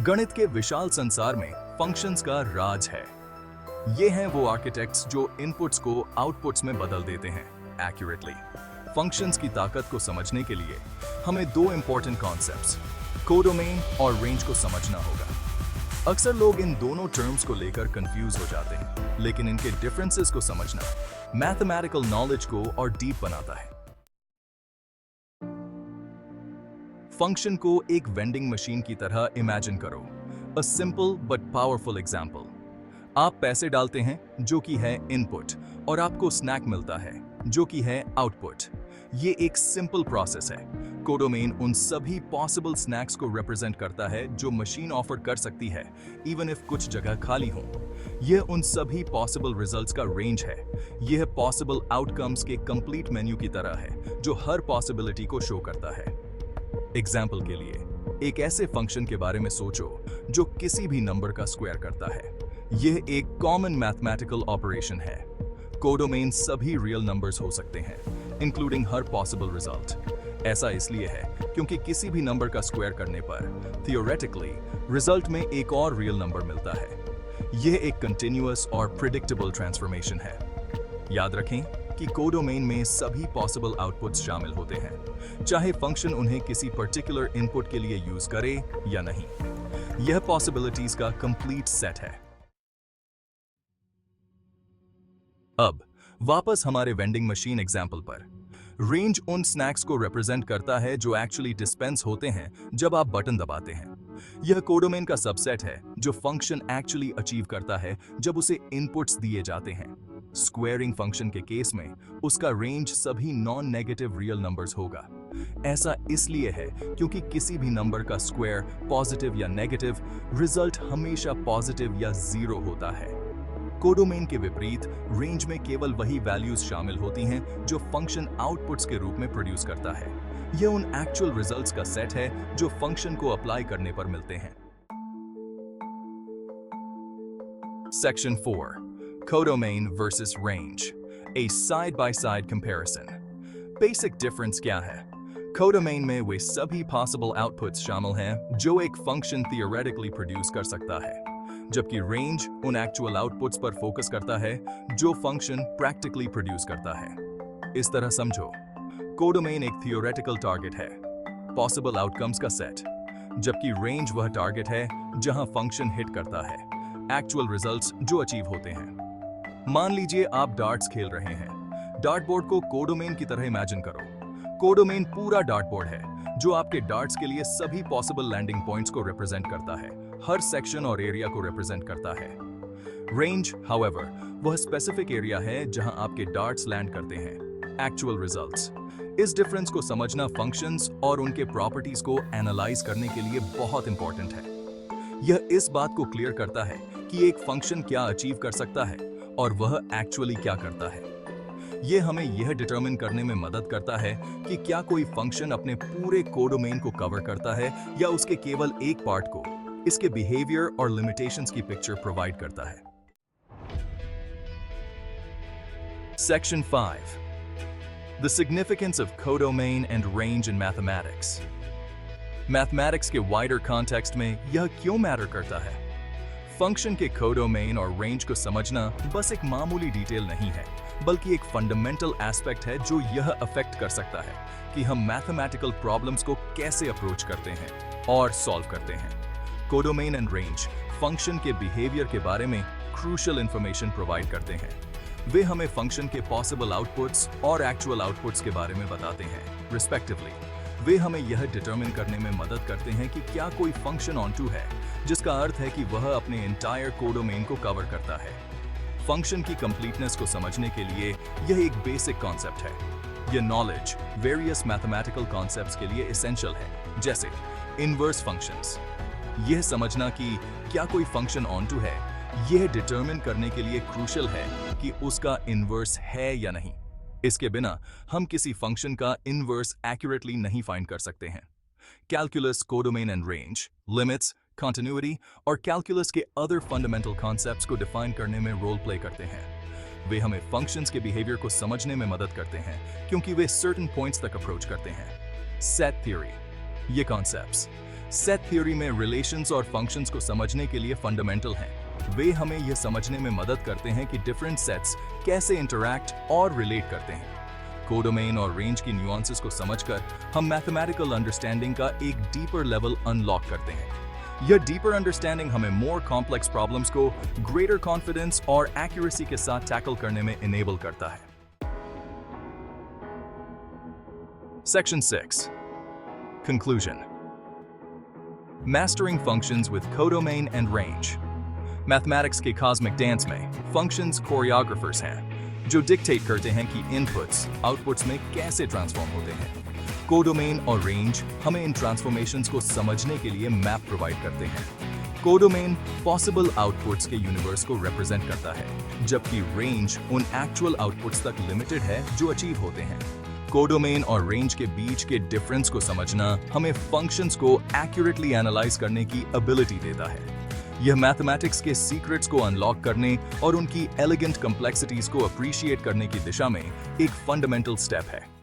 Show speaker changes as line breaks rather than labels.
गणित के विशाल संसार में फंक्शंस का राज है। ये हैं वो आर्किटेक्ट्स जो इनपुट्स को आउटपुट्स में बदल देते हैं एक्यूरेटली। फंक्शंस की ताकत को समझने के लिए हमें दो इंपॉर्टेंट कॉन्सेप्ट्स, कोडोमेन और रेंज को समझना होगा। अक्सर लोग इन दोनों टर्म्स को लेकर कंफ्यूज हो जाते हैं, लेकिन इनके डिफरेंसेस को समझना मैथमेटिकल नॉलेज को और डीप बनाता है। फंक्शन को एक वेंडिंग मशीन की तरह इमेजिन करो। A simple but powerful example. आप पैसे डालते हैं जो कि है इनपुट और आपको स्नैक मिलता है जो कि है आउटपुट। ये एक सिंपल प्रोसेस है। कोडोमेन उन सभी पॉसिबल स्नैक्स को रिप्रेजेंट करता है जो मशीन ऑफर कर सकती है, इवन इफ कुछ जगह खाली हो। यह उन सभी पॉसिबल रिजल्ट्स का रेंज है। यह पॉसिबल आउटकम्स के कंप्लीट मेन्यू की तरह है जो हर पॉसिबिलिटी को शो करता है। एग्जाम्पल के लिए एक ऐसे फंक्शन के बारे में सोचो जो किसी भी नंबर का स्क्वायर करता है। यह एक कॉमन मैथमेटिकल ऑपरेशन है। कोडोमेन सभी रियल नंबर्स हो सकते हैं, इंक्लूडिंग हर पॉसिबल रिजल्ट। ऐसा इसलिए है क्योंकि किसी भी नंबर का स्क्वायर करने पर थियोरेटिकली रिजल्ट में एक और रियल नंबर मिलता है। यह एक कंटिन्यूअस और प्रिडिक्टेबल ट्रांसफॉर्मेशन है। याद रखें कि कोडोमेन में सभी पॉसिबल आउटपुट्स शामिल होते हैं, चाहे फंक्शन उन्हें किसी पर्टिकुलर इनपुट के लिए यूज करे या नहीं। यह पॉसिबिलिटीज का कंप्लीट सेट है। अब वापस हमारे वेंडिंग मशीन एग्जाम्पल पर। रेंज उन स्नैक्स को रिप्रेजेंट करता है जो एक्चुअली डिस्पेंस होते हैं जब आप बटन दबाते हैं। यह कोडोमेन का सबसेट है जो फंक्शन एक्चुअली अचीव करता है जब उसे इनपुट्स दिए जाते हैं। स्क्वायरिंग फंक्शन के केस में उसका रेंज सभी नॉन नेगेटिव रियल नंबर्स होगा। ऐसा इसलिए है क्योंकि किसी भी नंबर का स्क्वायर पॉजिटिव या नेगेटिव, रिजल्ट हमेशा पॉजिटिव या जीरो होता है। कोडोमेन के विपरीत रेंज में केवल वही वैल्यूज शामिल होती हैं जो फंक्शन आउटपुट्स के रूप में प्रोड्यूस करता है। यह उन एक्चुअल रिजल्ट्स का सेट है जो फंक्शन को अप्लाई करने पर मिलते हैं। Section 4, codomain versus range, A side by side comparison. Basic difference क्या है? कोडोमेन में वे सभी पॉसिबल आउटपुट्स शामिल हैं जो एक फंक्शन थियोरेटिकली प्रोड्यूस कर सकता है, जबकि रेंज उन एक्चुअल आउटपुट्स पर फोकस करता है जो फंक्शन प्रैक्टिकली प्रोड्यूस करता है। इस तरह समझो, कोडोमेन एक थियोरेटिकल टारगेट है, पॉसिबल आउटकम्स का सेट, जबकि रेंज वह टारगेट है जहां फंक्शन हिट करता है, एक्चुअल रिजल्ट्स जो अचीव होते हैं। मान लीजिए आप डार्ट्स खेल रहे हैं। डार्ट बोर्ड को कोडोमेन की तरह इमेजिन करो। कोडोमेन पूरा डार्ट बोर्ड है जो आपके डार्ट्स के लिए सभी पॉसिबल लैंडिंग पॉइंट्स को रिप्रेजेंट करता है, हर सेक्शन और एरिया को रिप्रेजेंट करता है। रेंज, हाउएवर, वह स्पेसिफिक एरिया है जहां आपके डार्ट्स लैंड करते हैं, एक्चुअल रिजल्ट्स। इस डिफरेंस को समझना फंक्शंस और उनके प्रॉपर्टीज को एनालाइज करने के लिए बहुत इंपॉर्टेंट है। यह इस बात को क्लियर करता है कि एक फंक्शन क्या अचीव कर सकता है और वह एक्चुअली क्या करता है। यह हमें यह डिटरमिन करने में मदद करता है कि क्या कोई फंक्शन अपने पूरे कोडोमेन को कवर करता है या उसके केवल एक पार्ट को, इसके बिहेवियर और लिमिटेशंस की पिक्चर प्रोवाइड करता है। Section 5, the significance of codomain and range in mathematics. Mathematics के वाइडर कॉन्टेक्स्ट में यह क्यों मैटर करता है? फंक्शन के कोडोमेन और रेंज को समझना बस एक मामूली डिटेल नहीं है, बल्कि एक फंडामेंटल एस्पेक्ट है जो यह अफेक्ट कर सकता है कि हम मैथमेटिकल प्रॉब्लम्स को कैसे अप्रोच करते हैं और सॉल्व करते हैं। कोडोमेन एंड रेंज फंक्शन के बिहेवियर के बारे में क्रूशियल इंफॉर्मेशन प्रोवाइड करते हैं। वे हमें फंक्शन के पॉसिबल आउटपुट्स और एक्चुअल आउटपुट्स के बारे में बताते हैं, रिस्पेक्टिवली। वे हमें यह डिटरमिन करने में मदद करते हैं कि क्या कोई फंक्शन ऑनटू है, जिसका अर्थ है कि वह अपने एंटायर कोडोमेन को कवर करता है। फंक्शन की कंप्लीटनेस को समझने के लिए यह एक बेसिक कॉन्सेप्ट है। यह नॉलेज वेरियस मैथमेटिकल कॉन्सेप्ट्स के लिए एसेंशियल है, जैसे इनवर्स फंक्शंस। यह समझना कि क्या कोई फंक्शन ऑनटू है, यह डिटरमिन करने के लिए क्रूशियल है कि उसका इनवर्स है या नहीं। इसके बिना हम किसी फंक्शन का इनवर्स एक्यूरेटली नहीं फाइंड कर सकते हैं। Calculus codomain and range, limits, continuity और कैलकुलस के अदर फंडामेंटल कॉन्सेप्ट्स को डिफाइन करने में रोल प्ले करते हैं। वे हमें फंक्शंस के बिहेवियर को समझने में मदद करते हैं क्योंकि वे सर्टेन पॉइंट्स तक अप्रोच करते हैं। सेट थ्योरी, ये कॉन्सेप्ट्स सेट थ्योरी में रिलेशंस और फंक्शंस को समझने के लिए फंडामेंटल हैं। वे हमें यह समझने में मदद करते हैं कि डिफरेंट सेट्स कैसे इंटरैक्ट और रिलेट करते हैं। कोडोमेन और रेंज की न्यूआंसेस को समझकर हम मैथमेटिकल अंडरस्टैंडिंग का एक डीपर लेवल अनलॉक करते हैं। यह डीपर अंडरस्टैंडिंग हमें मोर कॉम्प्लेक्स प्रॉब्लम्स को ग्रेटर कॉन्फिडेंस और एक्यूरेसी के साथ टैकल करने में इनेबल करता है। Section 6. Conclusion. Mastering functions with codomain and range. Mathematics के cosmic dance में functions choreographers हैं जो dictate करते हैं कि inputs outputs में कैसे transform होते हैं। कोडोमेन और रेंज हमें इन ट्रांसफॉर्मेशंस को समझने के लिए मैप प्रोवाइड करते हैं। कोडोमेन पॉसिबल आउटपुट्स के यूनिवर्स को रिप्रेजेंट करता है, जबकि रेंज उन एक्चुअल आउटपुट्स तक लिमिटेड है जो अचीव होते हैं। कोडोमेन और रेंज के बीच के डिफरेंस को समझना हमें फंक्शंस को एक्यूरेटली एनालाइज करने की एबिलिटी देता है। यह मैथमेटिक्स के सीक्रेट्स को अनलॉक करने और उनकी एलिगेंट कॉम्प्लेक्सिटीज को अप्रिशिएट करने की दिशा में एक फंडामेंटल स्टेप है।